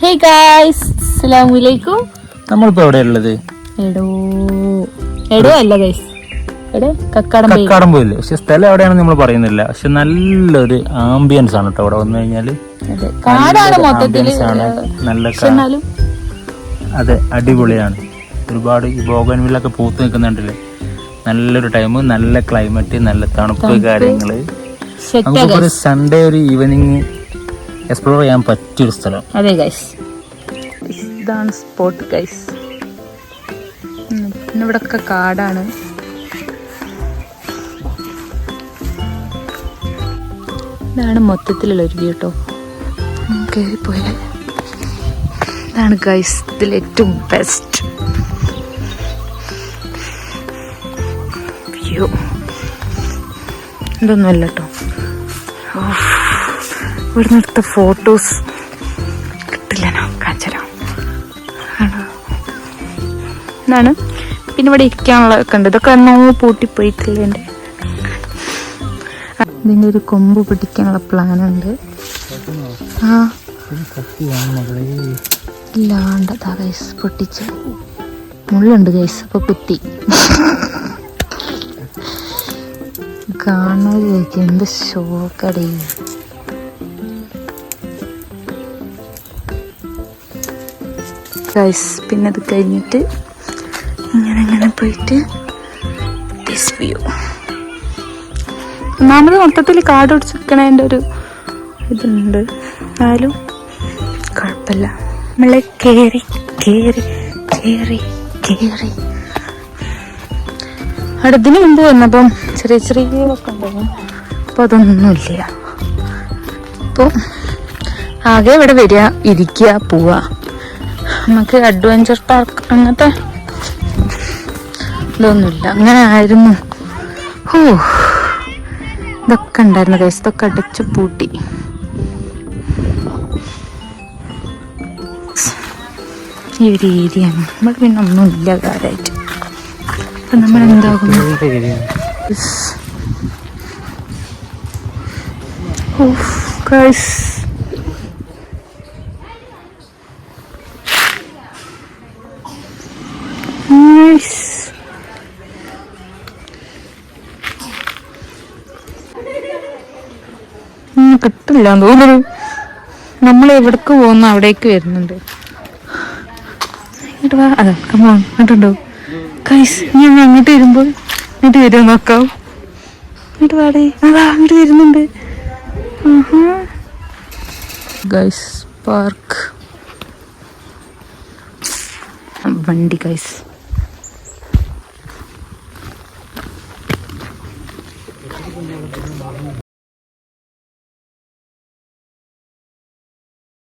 Hey guys, അസ്സലാമു അലൈക്കും. നമ്മളിപ്പോ എവിടെയുള്ളത്? എടോ അല്ല ഗൈസ്, കക്കാടംപൊയില്. പക്ഷെ സ്ഥലം എവിടെയാണെന്ന് നമ്മൾ പറയുന്നില്ല. പക്ഷെ നല്ലൊരു ആംബിയൻസ് ആണ് കേട്ടോ. അവിടെ വന്നു കഴിഞ്ഞാല് കാടാണ് മൊത്തത്തില്, നല്ല അതെ, അടിപൊളിയാണ്. ഒരുപാട് ഈ ബോഗൻവില്ലൊക്കെ പൂത്ത് നിൽക്കുന്നുണ്ടല്ലേ. നല്ലൊരു ടൈം, നല്ല ക്ലൈമറ്റ്, നല്ല തണുപ്പ് കാര്യങ്ങള്. നമുക്കൊരു സൺഡേ ഒരു ഈവനിങ് എക്സ്പ്ലോർ ചെയ്യാൻ പറ്റിയൊരു സ്ഥലം. അതെ ഗൈസ്, ഇതാണ് സ്പോട്ട് ഗൈസ്. പിന്നെ ഇവിടെ ഒക്കെ കാടാണ്. ഇതാണ് മൊത്തത്തിലുള്ള ഒരു വ്യൂ കേട്ടോ. കയറിപ്പോയാൽ ഇതാണ് ഗൈസ് ഇതിൽ ഏറ്റവും ബെസ്റ്റ് വ്യൂ. ഇതൊന്നുമല്ല കേട്ടോ, ഇവിടുന്ന് എടുത്ത ഫോട്ടോസ് കിട്ടില്ല, ഞാൻ കാണിച്ചുതരാം. ഇതാണ്. പിന്നെ ഇവിടെ ഇരിക്കാനുള്ളതൊക്കെ ഉണ്ട്. ഇതൊക്കെ എന്നോ പൂട്ടിപ്പോയിട്ടില്ല. എൻ്റെ ഇതിൻ്റെ ഒരു കൊമ്പ് പിടിക്കാനുള്ള പ്ലാനുണ്ട്. ഇല്ലാണ്ടതാ ഗൈസ്, പൊട്ടിച്ച് മുള്ളുണ്ട് ഗൈസ്. അപ്പൊ കുത്തി കാണുന്നത് ചോദിക്കും, എന്ത് ഷോക്കടേ. ഗൈസ് പിന്നെ അത് കഴിഞ്ഞിട്ട് ഇങ്ങനെ പോയിട്ട് ദിസ് വ്യൂ. ഒന്നാമത് മൊത്തത്തിൽ കാട് ഒടിച്ചിരിക്കണതിൻ്റെ ഒരു ഇതുണ്ട്, എന്നാലും കുഴപ്പമില്ല. നമ്മളെ കേറി അടുത്തിന് മുമ്പ് വന്നപ്പം ചെറിയ ചെറിയൊക്കെ ഉണ്ടാവും. അപ്പോൾ അതൊന്നുമില്ല. അപ്പോൾ ആകെ ഇവിടെ വരിക, ഇരിക്കുക, പോവുക. നമുക്ക് അഡ്വഞ്ചർ പാർക്ക് അങ്ങനത്തെ ഇതൊന്നുമില്ല. അങ്ങനെ ആയിരുന്നു. ഇതൊക്കെ ഉണ്ടായിരുന്നു ഗൈസ്. ഇതൊക്കെ അടച്ചു പൂട്ടി. ഈ ഒരു ഏരിയയാണ്. നമ്മൾ പിന്നെ ഒന്നുമില്ല കാര്യമായിട്ട്. അപ്പൊ നമ്മൾ എന്താകും, ഗൈസ് കിട്ടില്ല തോന്നുന്നു. നമ്മൾ എവിടേക്ക് പോകുന്നു അവിടേക്ക് വരുന്നുണ്ട്. അങ്ങോട്ടുണ്ടോ കൈസ്? ഞാൻ അങ്ങോട്ട് വരുമ്പോൾ ഇങ്ങോട്ട് വരുമോ നോക്കാം. ഇങ്ങോട്ട് പാടേ, അതാ അങ്ങോട്ട് വരുന്നുണ്ട് ഗൈസ്. പാർക്ക് വണ്ടി ഗൈസ്.